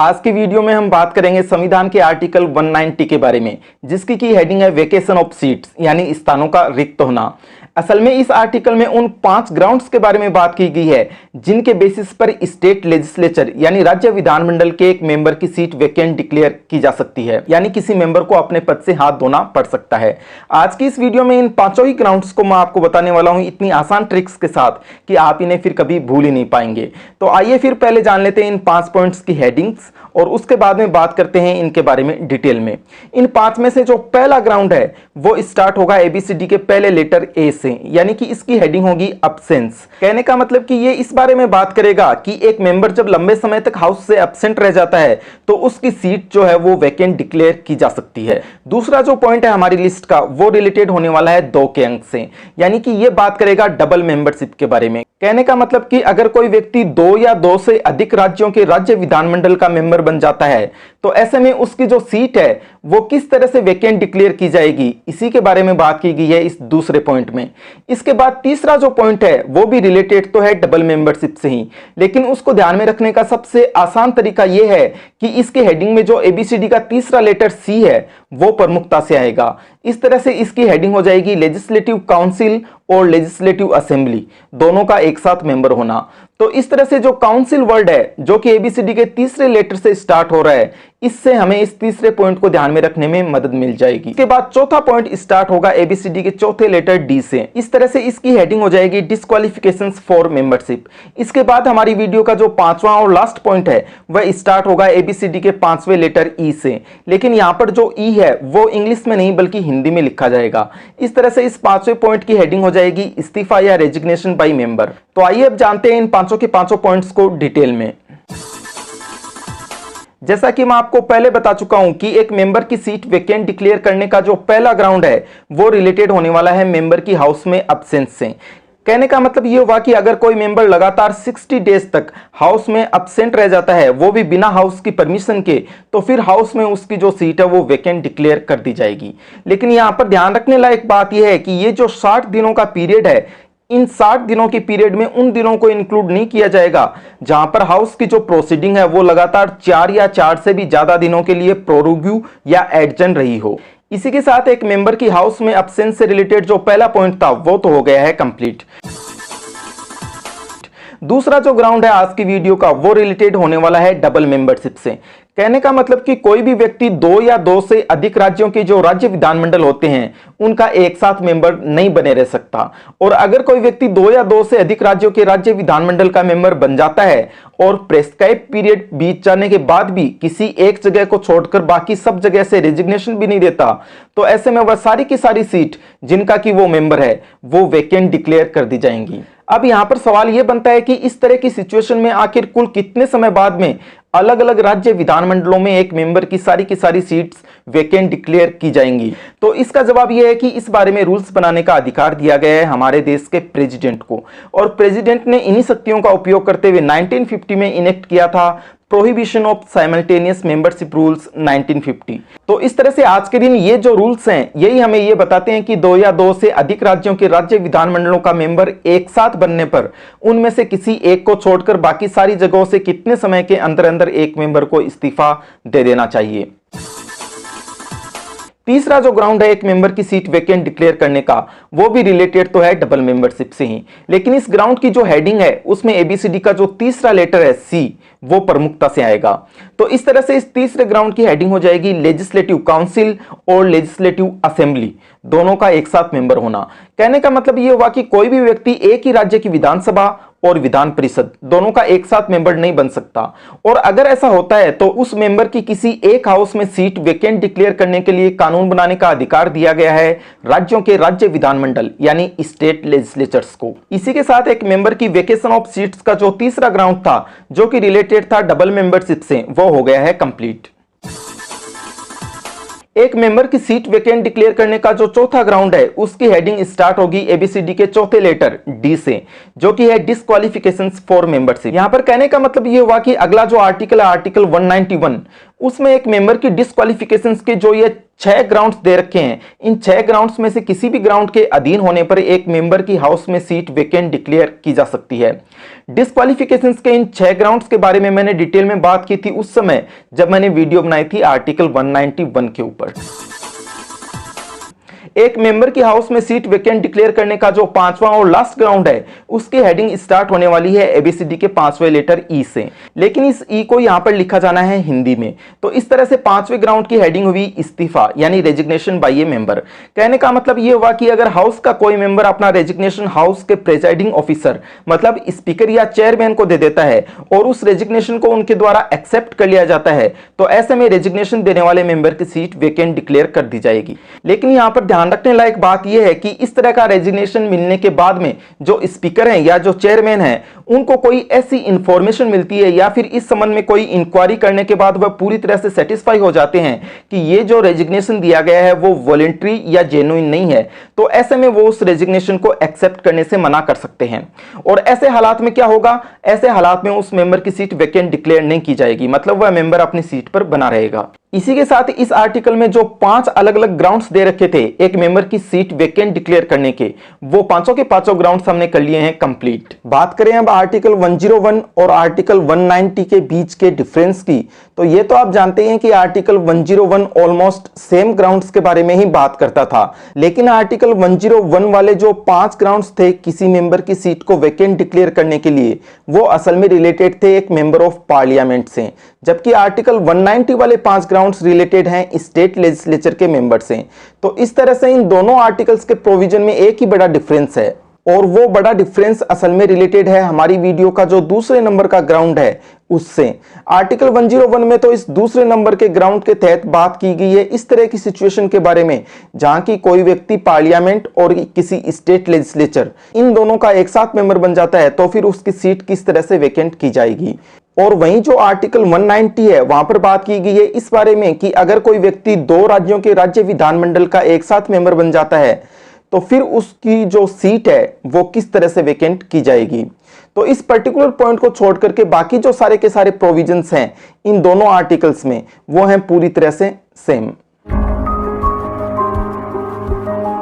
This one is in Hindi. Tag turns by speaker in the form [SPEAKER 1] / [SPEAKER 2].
[SPEAKER 1] आज की वीडियो में हम बात करेंगे संविधान के आर्टिकल 190 के बारे में, जिसकी की हेडिंग है वेकेशन ऑफ सीट्स, यानी स्थानों का रिक्त होना। असल में इस आर्टिकल में उन 5 ग्राउंड्स के बारे में बात की गई है जिनके बेसिस पर स्टेट लेजिस्लेचर यानी राज्य विधानमंडल के एक मेंबर की सीट वैकेंट डिक्लेयर की जा सकती है, यानी किसी मेंबर को अपने पद से हाथ धोना पड़ सकता है। आज की इस वीडियो में इन 5 ही ग्राउंड्स को मैं आपको बताने वाला हूं इतनी आसान ट्रिक्स के साथ कि आप इन्हें फिर कभी भूल ही नहीं पाएंगे। तो आइए फिर पहले जान लेते हैं इन 5 पॉइंट्स की हेडिंग्स और उसके बाद में बात करते हैं इनके बारे में डिटेल में। इन 5 में से जो पहला ग्राउंड है वो स्टार्ट होगा एबीसीडी के पहले लेटर ए से, यानी कि इसकी हेडिंग होगी अब्सेंस। कहने का मतलब कि ये इस बारे में बात करेगा कि एक मेंबर जब लंबे समय तक हाउस से एब्सेंट रह जाता है तो उसकी सीट जो है वो वैकेंट डिक्लेयर की जा सकती है। दूसरा जो पॉइंट है हमारी लिस्ट का वो रिलेटेड होने वाला है 2 के अंक से, यानी कि ये बात करेगा डबल मेंबरशिप के बारे में। कहने का मतलब कि अगर कोई व्यक्ति 2 या 2 से अधिक राज्यों के राज्य विधानमंडल का मेंबर बन जाता है तो ऐसे में उसकी जो सीट है वो किस तरह से वैकेंट डिक्लेयर की जाएगी, इसी के बारे में बात की गई है इस दूसरे पॉइंट में। इसके बाद तीसरा जो पॉइंट है वो भी रिलेटेड तो है डबल मेंबरशिप से ही, लेकिन उसको ध्यान में रखने का सबसे आसान तरीका यह है कि इसके हेडिंग में जो एबीसीडी का तीसरा लेटर सी है वो प्रमुखता से आएगा। इस तरह से इसकी हेडिंग हो जाएगी लेजिस्लेटिव काउंसिल और लेजिस्लेटिव असेंबली, दोनों का एक साथ मेंबर होना। तो इस तरह से जो काउंसिल वर्ड है जो कि एबीसीडी के तीसरे लेटर से स्टार्ट हो रहा है, इससे हमें इस तीसरे पॉइंट को ध्यान में रखने में मदद मिल जाएगी। इसके बाद चौथा पॉइंट स्टार्ट होगा एबीसीडी के चौथे लेटर डी से। इस तरह से इसकी हेडिंग हो जाएगी डिस्क्वालिफिकेशंस फॉर मेंबरशिप। इसके बाद हमारी वीडियो का जो 5वां और लास्ट पॉइंट है वह स्टार्ट होगा एबीसीडी के 5वें लेटर ई से, लेकिन यहाँ पर जो ई है वो इंग्लिश में नहीं बल्कि हिंदी में लिखा जाएगा। इस तरह से इस 5वें पॉइंट की हेडिंग हो जाएगी इस्तीफा या रेजिग्नेशन बाय मेंबर। तो आइए अब जानते हैं इन 5 के 5 पॉइंट्स को डिटेल में। जैसा कि मैं आपको पहले बता चुका हूं कि एक मेंबर की सीट वैकेंट डिक्लेयर करने का जो पहला ग्राउंड है वो रिलेटेड होने वाला है मेंबर की हाउस में एब्सेंस से। कहने का मतलब ये हुआ कि अगर कोई मेंबर लगातार 60 डेज तक हाउस में एब्सेंट रह जाता है, वो भी बिना हाउस की परमिशन के, तो फिर हाउस में उसकी जो सीट है वो वैकेंट डिक्लेयर कर दी जाएगी। लेकिन यहां पर ध्यान रखने लायक बात यह है कि ये जो 60 दिनों का पीरियड है, इन 60 दिनों के पीरियड में उन दिनों को इंक्लूड नहीं किया जाएगा जहां पर हाउस की जो प्रोसीडिंग है वो लगातार 4 या 4 से भी ज्यादा दिनों के लिए प्रोरोग्यू या एडजन रही हो। इसी के साथ एक मेंबर की हाउस में एब्सेंस से रिलेटेड जो पहला पॉइंट था वो तो हो गया है कंप्लीट। दूसरा जो ग्राउंड है आज की वीडियो का वो रिलेटेड होने वाला है डबल मेंबरशिप से। कहने का मतलब कि कोई भी व्यक्ति 2 या 2 से अधिक राज्यों के जो राज्य विधानमंडल होते हैं उनका एक साथ मेंबर नहीं बने रह सकता। और अगर कोई व्यक्ति 2 या 2 से अधिक राज्यों के राज्य विधानमंडल का मेंबर बन जाता है और प्रेस्क्राइब पीरियड बीत जाने के बाद भी किसी एक जगह को छोड़कर बाकी सब जगह से रेजिग्नेशन भी नहीं देता, तो ऐसे में वह सारी की सारी सीट जिनका कि वो मेंबर है वो वैकेंट डिक्लेयर कर दी जाएंगी। अब यहां पर सवाल यह बनता है कि इस तरह की सिचुएशन में आखिर कुल कितने समय बाद में अलग अलग राज्य विधानमंडलों में एक मेंबर की सारी सीट्स वैकेंट डिक्लेयर की जाएंगी। तो इसका जवाब यह है कि इस बारे में रूल्स बनाने का अधिकार दिया गया है हमारे देश के प्रेसिडेंट को, और प्रेसिडेंट ने इन्हीं शक्तियों का उपयोग करते हुए 1950 में इनेक्ट किया था prohibition of simultaneous membership rules 1950। तो इस तरह से आज के दिन ये जो रूल्स हैं यही हमें ये बताते हैं कि 2 या 2 से अधिक राज्यों के राज्य विधानमंडलों का मेंबर एक साथ बनने पर उनमें से किसी एक को छोड़कर बाकी सारी जगहों से कितने समय के अंदर अंदर एक मेंबर को इस्तीफा दे देना चाहिए। तीसरा जो ग्राउंड है एक मेंबर की सीट वैकेंट डिक्लेयर करने का वो भी रिलेटेड तो है डबल मेंबरशिप से ही, लेकिन इस ग्राउंड की जो हेडिंग है उसमें एबीसीडी का जो तीसरा लेटर है सी वो प्रमुखता से आएगा। तो इस तरह से इस तीसरे ग्राउंड की हेडिंग हो जाएगी लेजिस्लेटिव काउंसिल और लेजिस्लेटिव असेंबली, दोनों का एक साथ मेंबर होना। कहने का मतलब ये हुआ कि कोई भी व्यक्ति एक ही राज्य की विधानसभा और विधान परिषद दोनों का एक साथ मेंबर नहीं बन सकता, और अगर ऐसा होता है तो उस मेंबर की किसी एक हाउस में सीट वैकेंट डिक्लेयर करने के लिए कानून बनाने का अधिकार दिया गया है राज्यों के राज्य विधानमंडल यानी स्टेट लेजिस्लेचर्स को। इसी के साथ एक मेंबर की वेकेशन ऑफ सीट्स का जो तीसरा ग्राउंड था जो कि रिलेटेड था डबल मेंबरशिप से वो हो गया है कंप्लीट। एक मेंबर की सीट वैकेंट डिक्लेयर करने का जो चौथा ग्राउंड है उसकी हेडिंग स्टार्ट होगी एबीसीडी के चौथे लेटर डी से, जो कि है डिस्क्वालिफिकेशंस फॉर मेंबरशिप। यहां पर कहने का मतलब यह हुआ कि अगला जो आर्टिकल है आर्टिकल 191 उसमें एक मेंबर की डिस्क्वालिफिकेशंस के जो ये 6 ग्राउंड्स दे रखे हैं। इन 6 ग्राउंड्स में से किसी भी ग्राउंड के अधीन होने पर एक मेंबर की हाउस में सीट वेकेंट डिक्लेयर की जा सकती है। डिस्क्वालिफिकेशंस के इन 6 ग्राउंड्स के बारे में मैंने डिटेल में बात की थी उस समय जब मैंने वीडियो बनाई थी आर्टिकल 191 के ऊपर। एक मेंबर की हाउस में सीट वेकेंट डिक्लेयर करने का जो 5वां और लास्ट ग्राउंड है उसकी हेडिंग स्टार्ट होने वाली है एबीसीडी के 5वें लेटर ई से, लेकिन इस ई को यहां पर लिखा जाना है हिंदी में। तो इस तरह से 5वें ग्राउंड की हेडिंग हुई इस्तीफा यानी रेजिग्नेशन बाय ए मेंबर। कहने का मतलब यह हुआ कि अगर हाउस का कोई मेंबर अपना रेजिग्नेशन हाउस के प्रेजाइडिंग ऑफिसर मतलब स्पीकर या चेयरमैन को दे देता है और उस रेजिग्नेशन को उनके द्वारा एक्सेप्ट कर लिया जाता है तो ऐसे में रेजिग्नेशन देने वाले मेंबर की सीट वेकेंट डिक्लेयर कर दी जाएगी। लेकिन यहां पर ध्यान रखने लायक बात यह है कि इस तरह का रेजिग्नेशन मिलने के बाद में जो स्पीकर हैं या जो चेयरमैन हैं उनको कोई ऐसी इंफॉर्मेशन मिलती है या फिर इस संबंध में कोई इंक्वायरी करने के बाद वह पूरी तरह से सेटिस्फाई हो जाते हैं कि ये जो रेजिग्नेशन दिया गया है वो वॉलंटरी या जेन्युइन नहीं है, तो ऐसे में वो उस रेजिग्नेशन को एक्सेप्ट करने से मना कर सकते हैं। और ऐसे हालात में क्या होगा, ऐसे हालात में उस मेंबर की सीट वेकेंट डिक्लेयर नहीं की जाएगी, मतलब वह मेंबर अपनी सीट पर बना रहेगा। इसी के साथ इस आर्टिकल में जो 5 अलग अलग ग्राउंड्स दे रखे थे एक मेंबर की सीट वेकेंट डिक्लेयर करने के, वो पांचों के पांचों ग्राउंड्स हमने कर लिए हैं कंप्लीट। बात करें अब आर्टिकल 101 और आर्टिकल 190 के बीच के डिफरेंस की, तो ये तो आप जानते हैं कि आर्टिकल 101 ऑलमोस्ट सेम ग्राउंड्स के बारे में ही बात करता था, लेकिन आर्टिकल 101 वाले जो 5 ग्राउंड्स थे किसी मेंबर की सीट को वेकेंट डिक्लेयर करने के लिए वो असल में रिलेटेड थे एक मेंबर ऑफ पार्लियामेंट से, जबकि आर्टिकल 190 वाले 5 ग्राउंड्स रिलेटेड हैं स्टेट लेजिस्लेचर के मेंबर से। तो इस तरह से इन दोनों आर्टिकल्स के प्रोविजन में एक ही बड़ा डिफरेंस है और वो बड़ा डिफरेंस असल में रिलेटेड है हमारी वीडियो का जो दूसरे नंबर का ग्राउंड है उससे। आर्टिकल 101 में तो इस दूसरे नंबर के ग्राउंड के तहत बात की गई है इस तरह की सिचुएशन के बारे में जहां की कोई व्यक्ति पार्लियामेंट और किसी स्टेट लेजिस्लेचर इन दोनों का एक साथ मेंबर बन जाता है तो फिर उसकी सीट किस तरह से वेकेंट की जाएगी। और वहीं जो आर्टिकल 190 है वहां पर बात की गई है इस बारे में कि अगर कोई व्यक्ति 2 राज्यों के राज्य विधानमंडल का एक साथ मेंबर बन जाता है तो फिर उसकी जो सीट है वो किस तरह से वेकेंट की जाएगी। तो इस पर्टिकुलर पॉइंट को छोड़ करके बाकी जो सारे के सारे प्रोविजंस हैं इन दोनों आर्टिकल्स में वो हैं पूरी तरह से सेम।